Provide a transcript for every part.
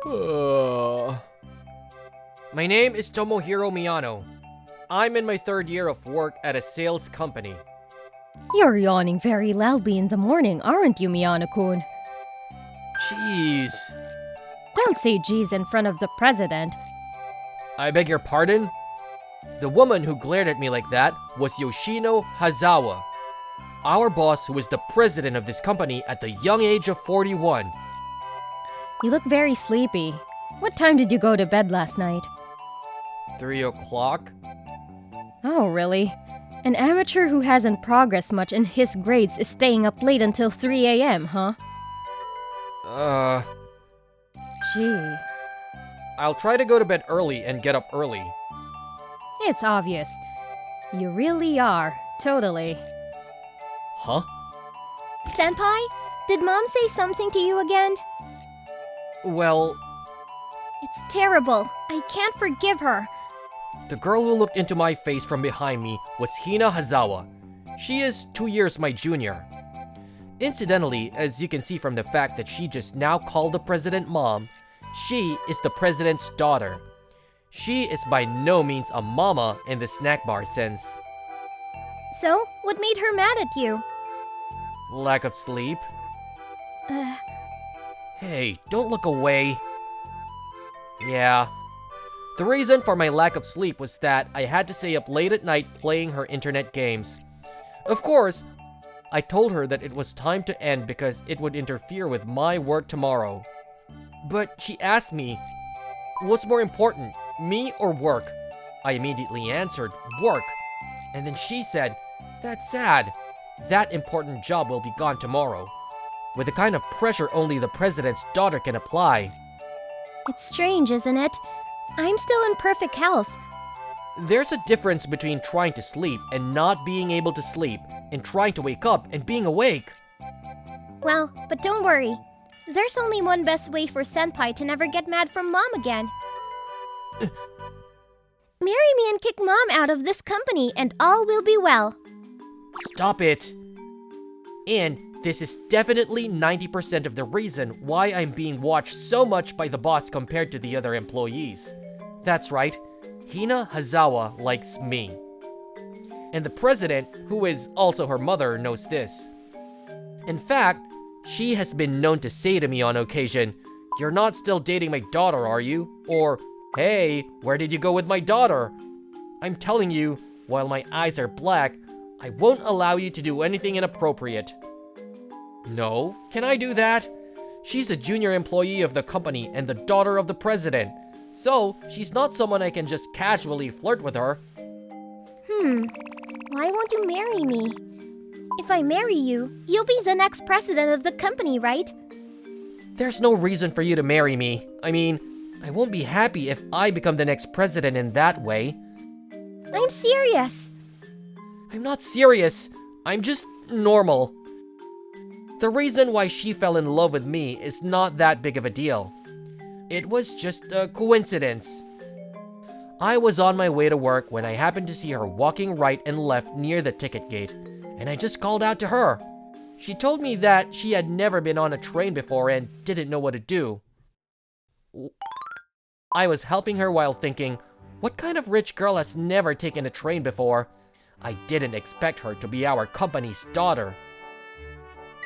My name is Tomohiro Miyano. I'm in my 3rd year of work at a sales company. You're yawning very loudly in the morning, aren't you, Miyano-kun? Jeez. Don't say geez in front of the president. I beg your pardon? The woman who glared at me like that was Yoshino Hazawa, our boss who is the president of this company at the young age of 41. You look very sleepy. What time did you go to bed last night? 3 o'clock? Oh, really? An amateur who hasn't progressed much in his grades is staying up late until 3 a.m., huh? Gee. I'll try to go to bed early and get up early. It's obvious. You really are. Totally. Huh? Senpai, did Mom say something to you again? Well, It's terrible. I can't forgive her. the girl who looked into my face from behind me was Hina Hazawa. She is 2 years my junior. Incidentally, as you can see from the fact that she just now called the president mom, she is the president's daughter. She is by no means a mama in the snack bar sense. So, what made her mad at you? Lack of sleep? Hey, don't look away. Yeah. The reason for my lack of sleep was that I had to stay up late at night playing her internet games. Of course, I told her that it was time to end because it would interfere with my work tomorrow. But she asked me, what's more important, me or work? I immediately answered, work. And then she said, that's sad. That important job will be gone tomorrow. With the kind of pressure only the president's daughter can apply. It's strange, isn't it? I'm still in perfect health. There's a difference between trying to sleep and not being able to sleep, and trying to wake up and being awake. Well, but don't worry. There's only one best way for Senpai to never get mad from Mom again. Marry me and kick Mom out of this company and all will be well. Stop it! And this is definitely 90% of the reason why I'm being watched so much by the boss compared to the other employees. That's right, Hina Hazawa likes me. And the president, who is also her mother, knows this. In fact, she has been known to say to me on occasion, "You're not still dating my daughter, are you?" Or, "Hey, where did you go with my daughter?" I'm telling you, while my eyes are black, I won't allow you to do anything inappropriate. No, can I do that? She's a junior employee of the company and the daughter of the president. So, she's not someone I can just casually flirt with her. Why won't you marry me? If I marry you, you'll be the next president of the company, right? There's no reason for you to marry me. I mean, I won't be happy if I become the next president in that way. I'm serious. I'm not serious. I'm just normal. The reason why she fell in love with me is not that big of a deal. It was just a coincidence. I was on my way to work when I happened to see her walking right and left near the ticket gate, and I just called out to her. She told me that she had never been on a train before and didn't know what to do. I was helping her while thinking, what kind of rich girl has never taken a train before? I didn't expect her to be our company's daughter.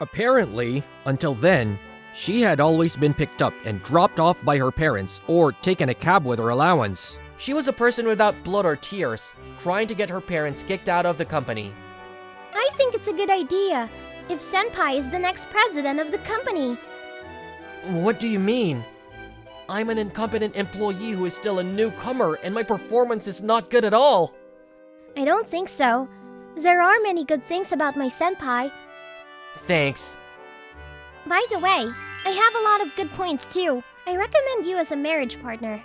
Apparently, until then, she had always been picked up and dropped off by her parents or taken a cab with her allowance. She was a person without blood or tears, trying to get her parents kicked out of the company. I think it's a good idea if Senpai is the next president of the company. What do you mean? I'm an incompetent employee who is still a newcomer and my performance is not good at all. I don't think so. There are many good things about my Senpai. Thanks. By the way, I have a lot of good points too. I recommend you as a marriage partner.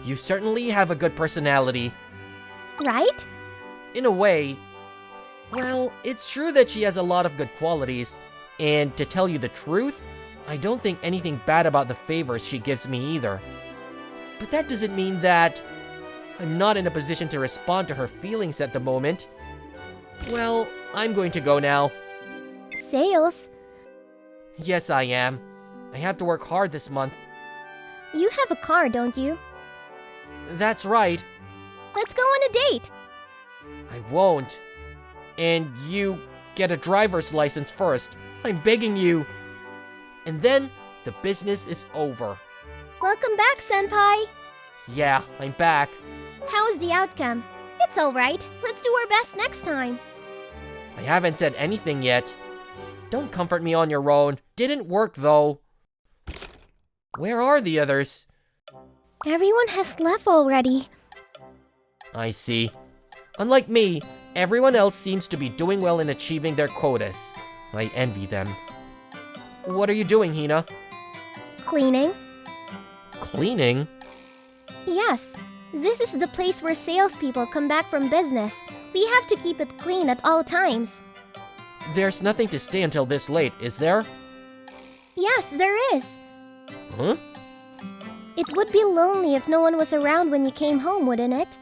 You certainly have a good personality. Right? In a way. Well, it's true that she has a lot of good qualities, and to tell you the truth, I don't think anything bad about the favors she gives me either. But that doesn't mean that I'm not in a position to respond to her feelings at the moment. Well, I'm going to go now. Sales? Yes, I am. I have to work hard this month. You have a car, don't you? That's right. Let's go on a date. I won't. And you get a driver's license first. I'm begging you. And then the business is over. Welcome back, Senpai. Yeah, I'm back. How was the outcome? It's alright. Let's do our best next time. I haven't said anything yet. Don't comfort me on your own. Didn't work though. Where are the others? Everyone has left already. I see. Unlike me, everyone else seems to be doing well in achieving their quotas. I envy them. What are you doing, Hina? Cleaning? Cleaning? Yes. This is the place where salespeople come back from business. We have to keep it clean at all times. There's nothing to stay until this late, is there? Yes, there is. Huh? It would be lonely if no one was around when you came home, wouldn't it?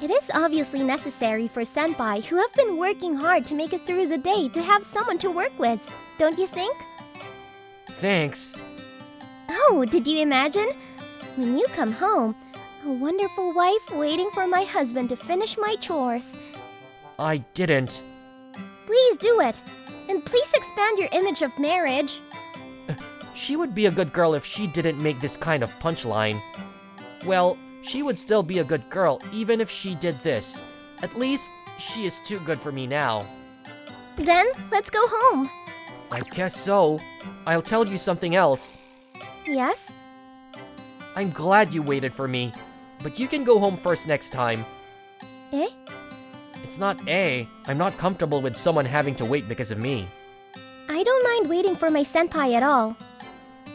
It is obviously necessary for senpai who have been working hard to make it through the day to have someone to work with, don't you think? Thanks. Oh, did you imagine? When you come home, a wonderful wife waiting for my husband to finish my chores. I didn't. Please do it. And please expand your image of marriage. She would be a good girl if she didn't make this kind of punchline. Well, she would still be a good girl even if she did this. At least, she is too good for me now. Then, let's go home. I guess so. I'll tell you something else. Yes? I'm glad you waited for me, but you can go home first next time. Eh? It's not I'm not comfortable with someone having to wait because of me. I don't mind waiting for my senpai at all.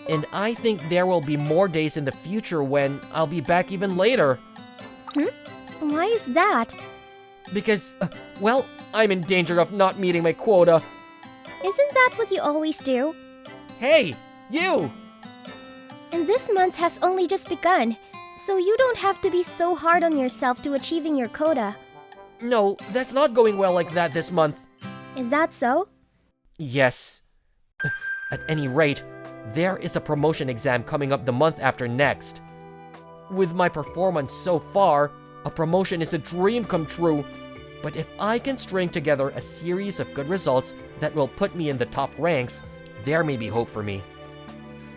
And I think there will be more days in the future when I'll be back even later. Why is that? Because, well, I'm in danger of not meeting my quota. Isn't that what you always do? Hey, you! And this month has only just begun, so you don't have to be so hard on yourself to achieving your quota. No, that's not going well like that this month. Is that so? Yes. At any rate, there is a promotion exam coming up the month after next. With my performance so far, a promotion is a dream come true. But if I can string together a series of good results that will put me in the top ranks, there may be hope for me.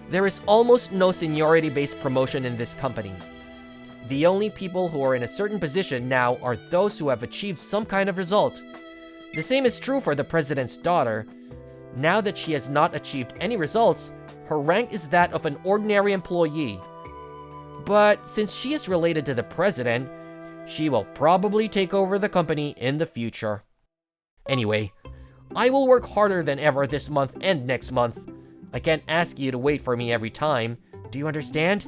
There is almost no seniority-based promotion in this company. The only people who are in a certain position now are those who have achieved some kind of result. The same is true for the president's daughter. Now that she has not achieved any results, her rank is that of an ordinary employee. But since she is related to the president, she will probably take over the company in the future. Anyway, I will work harder than ever this month and next month. I can't ask you to wait for me every time. Do you understand?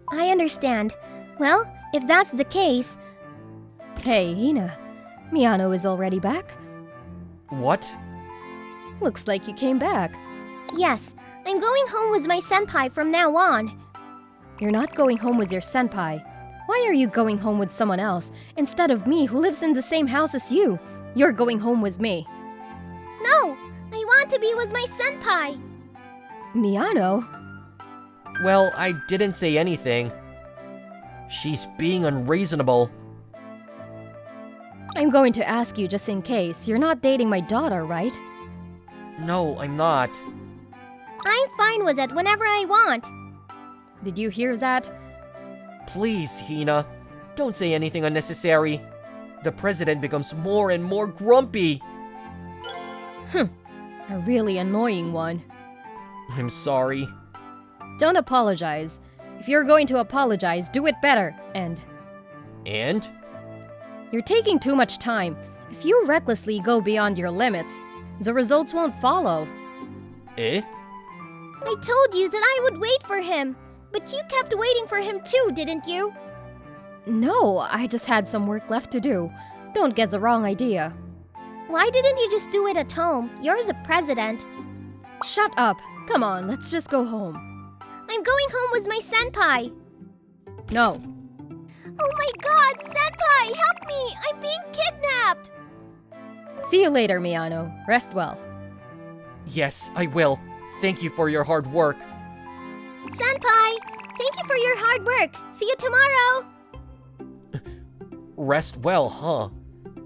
I understand. Well, if that's the case... Hey, Hina. Miyano is already back? What? Looks like you came back. Yes, I'm going home with my senpai from now on. You're not going home with your senpai. Why are you going home with someone else instead of me who lives in the same house as you? You're going home with me. No! I want to be with my senpai! Miyano? Well, I didn't say anything. She's being unreasonable. I'm going to ask you just in case. You're not dating my daughter, right? No, I'm not. I'm fine with it whenever I want. Did you hear that? Please, Hina, don't say anything unnecessary. The president becomes more and more grumpy. A really annoying one. I'm sorry. Don't apologize. If you're going to apologize, do it better. And you're taking too much time. If you recklessly go beyond your limits, the results won't follow. Eh? I told you that I would wait for him, but you kept waiting for him too, didn't you? No, I just had some work left to do. Don't get the wrong idea. Why didn't you just do it at home? You're the president. Shut up. Come on, let's just go home. I'm going home with my senpai. No. Oh my god, senpai, help me! I'm being kidnapped! See you later, Miyano. Rest well. Yes, I will. Thank you for your hard work. Senpai! Thank you for your hard work. See you tomorrow! Rest well, huh?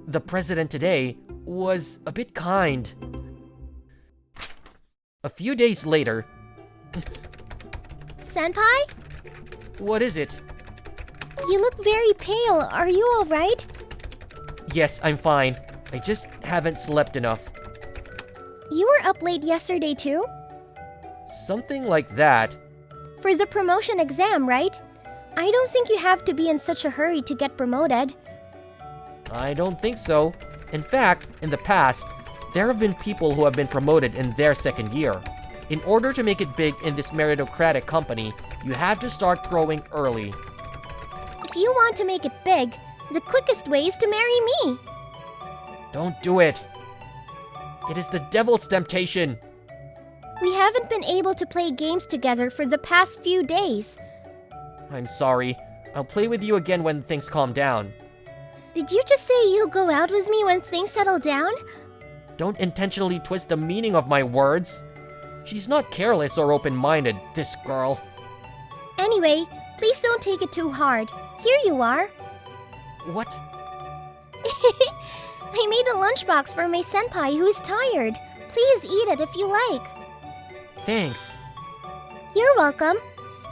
The president today was a bit kind. A few days later... Senpai? What is it? You look very pale. Are you alright? Yes, I'm fine. I just haven't slept enough. You were up late yesterday too? Something like that. For the promotion exam, right? I don't think you have to be in such a hurry to get promoted. I don't think so. In fact, in the past, there have been people who have been promoted in their second year. In order to make it big in this meritocratic company, you have to start growing early. If you want to make it big, the quickest way is to marry me. Don't do it. It is the devil's temptation. We haven't been able to play games together for the past few days. I'm sorry. I'll play with you again when things calm down. Did you just say you'll go out with me when things settle down? Don't intentionally twist the meaning of my words. She's not careless or open-minded, this girl. Anyway, please don't take it too hard. Here you are. What? I made a lunchbox for my senpai who is tired. Please eat it if you like. Thanks. You're welcome.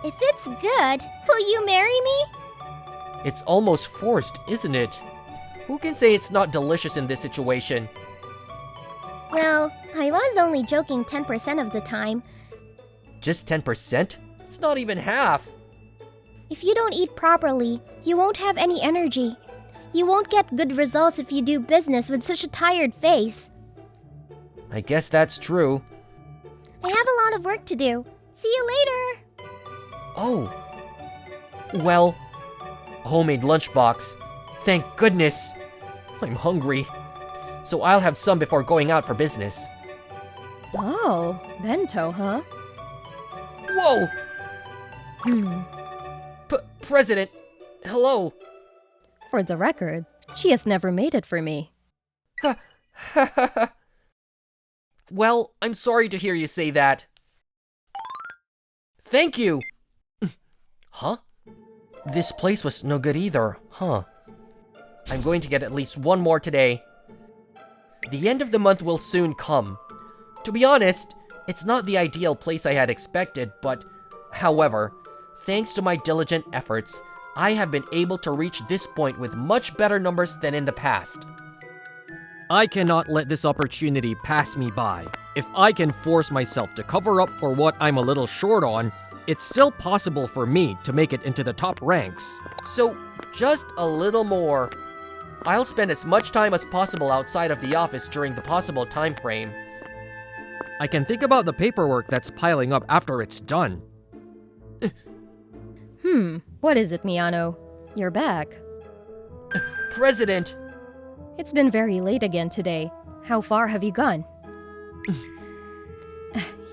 If it's good, will you marry me? It's almost forced, isn't it? Who can say it's not delicious in this situation? Well, I was only joking 10% of the time. Just 10%? It's not even half. If you don't eat properly, you won't have any energy. You won't get good results if you do business with such a tired face. I guess that's true. I have a lot of work to do. See you later! Oh. Well, homemade lunchbox. Thank goodness. I'm hungry. So I'll have some before going out for business. Oh, bento, huh? Whoa! President, hello. For the record, she has never made it for me. Well, I'm sorry to hear you say that. Thank you! Huh? This place was no good either, huh? I'm going to get at least one more today. The end of the month will soon come. To be honest, it's not the ideal place I had expected, but however, thanks to my diligent efforts, I have been able to reach this point with much better numbers than in the past. I cannot let this opportunity pass me by. If I can force myself to cover up for what I'm a little short on, it's still possible for me to make it into the top ranks. So, just a little more. I'll spend as much time as possible outside of the office during the possible time frame. I can think about the paperwork that's piling up after it's done. What is it, Miyano? You're back. President! It's been very late again today. How far have you gone?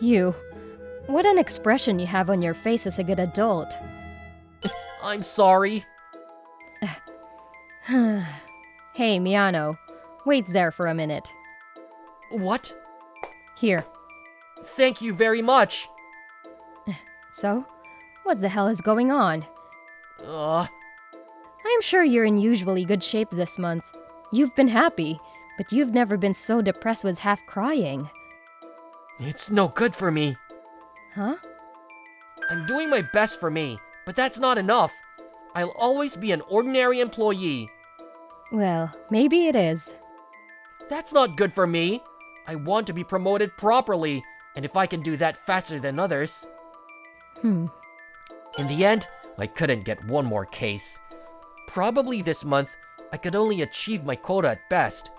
You. What an expression you have on your face as a good adult. I'm sorry. Hey, Miyano. Wait there for a minute. What? Here. Thank you very much. So, what the hell is going on? I'm sure you're in usually good shape this month. You've been happy, but you've never been so depressed with half crying. It's no good for me. Huh? I'm doing my best for me, but that's not enough. I'll always be an ordinary employee. Well, maybe it is. That's not good for me. I want to be promoted properly, and if I can do that faster than others. In the end, I couldn't get one more case. Probably this month, I could only achieve my quota at best.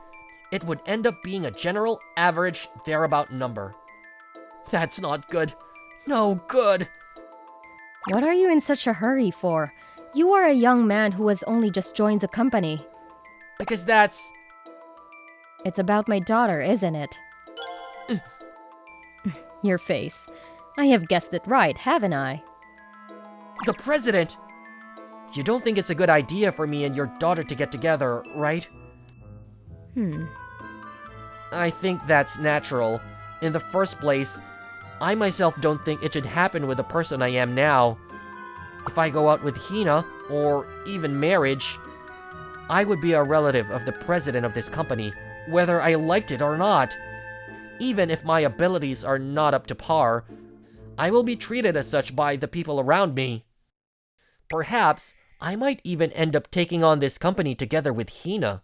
It would end up being a general average thereabout number. That's not good. No good. What are you in such a hurry for? You are a young man who has only just joined the company. Because that's... It's about my daughter, isn't it? Your face. I have guessed it right, haven't I? The president! You don't think it's a good idea for me and your daughter to get together, right? I think that's natural. In the first place, I myself don't think it should happen with the person I am now. If I go out with Hina, or even marriage, I would be a relative of the president of this company, whether I liked it or not. Even if my abilities are not up to par, I will be treated as such by the people around me. Perhaps, I might even end up taking on this company together with Hina.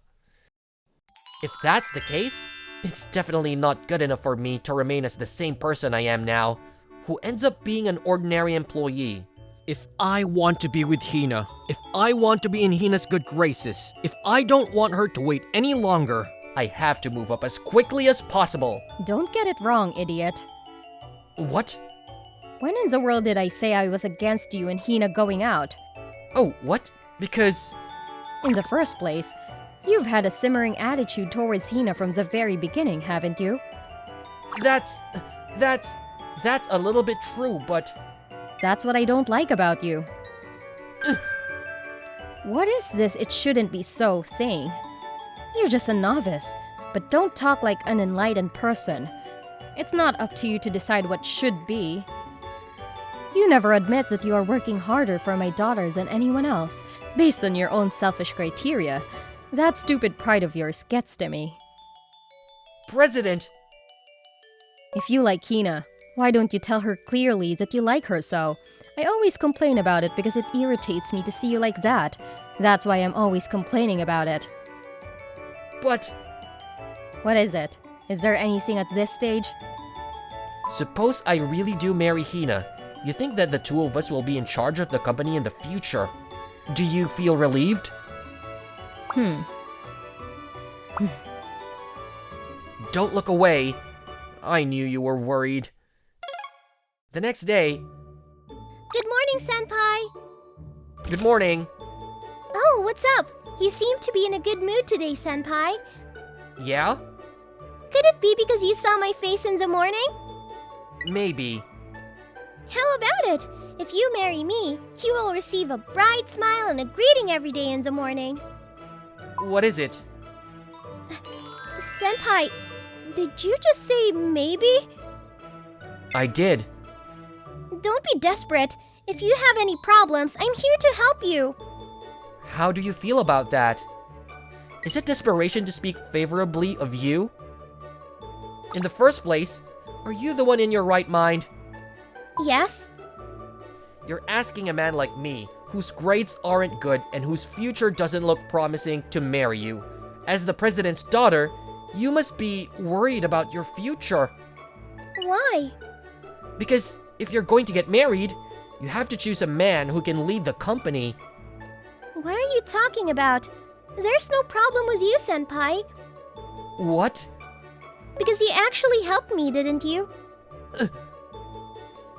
If that's the case, it's definitely not good enough for me to remain as the same person I am now, who ends up being an ordinary employee. If I want to be with Hina, if I want to be in Hina's good graces, if I don't want her to wait any longer, I have to move up as quickly as possible. Don't get it wrong, idiot. What? When in the world did I say I was against you and Hina going out? Oh, what? Because... In the first place, you've had a simmering attitude towards Hina from the very beginning, haven't you? That's a little bit true, but... That's what I don't like about you. What is this "it shouldn't be so" thing? You're just a novice, but don't talk like an enlightened person. It's not up to you to decide what should be. You never admit that you are working harder for my daughters than anyone else, based on your own selfish criteria. That stupid pride of yours gets to me. President! If you like Hina, why don't you tell her clearly that you like her so? I always complain about it because it irritates me to see you like that. That's why I'm always complaining about it. But... What is it? Is there anything at this stage? Suppose I really do marry Hina. You think that the two of us will be in charge of the company in the future. Do you feel relieved? Don't look away. I knew you were worried. The next day... Good morning, Senpai! Good morning. Oh, what's up? You seem to be in a good mood today, Senpai. Yeah? Could it be because you saw my face in the morning? Maybe. How about it? If you marry me, you will receive a bright smile and a greeting every day in the morning. What is it? Senpai, did you just say maybe? I did. Don't be desperate. If you have any problems, I'm here to help you. How do you feel about that? Is it desperation to speak favorably of you? In the first place, are you the one in your right mind? Yes? You're asking a man like me, whose grades aren't good and whose future doesn't look promising, to marry you. As the president's daughter, you must be worried about your future. Why? Because if you're going to get married, you have to choose a man who can lead the company. What are you talking about? There's no problem with you, Senpai. What? Because you actually helped me, didn't you?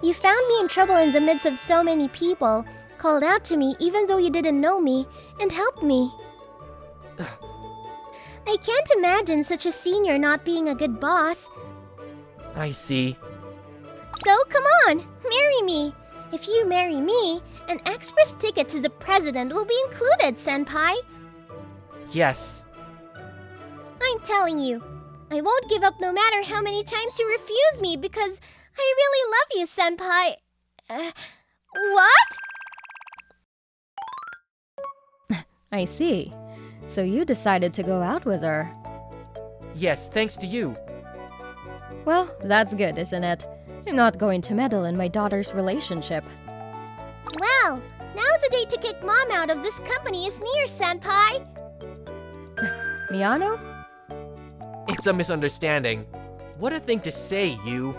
You found me in trouble in the midst of so many people, called out to me even though you didn't know me, and helped me. I can't imagine such a senior not being a good boss. I see. So come on, marry me. If you marry me, an express ticket to the president will be included, Senpai. Yes. I'm telling you, I won't give up no matter how many times you refuse me because I really love you, Senpai. What? I see. So you decided to go out with her. Yes, thanks to you. Well, that's good, isn't it? I'm not going to meddle in my daughter's relationship. Well, now's the day to kick Mom out of this company is near, Senpai. Miyano? It's a misunderstanding. What a thing to say, you.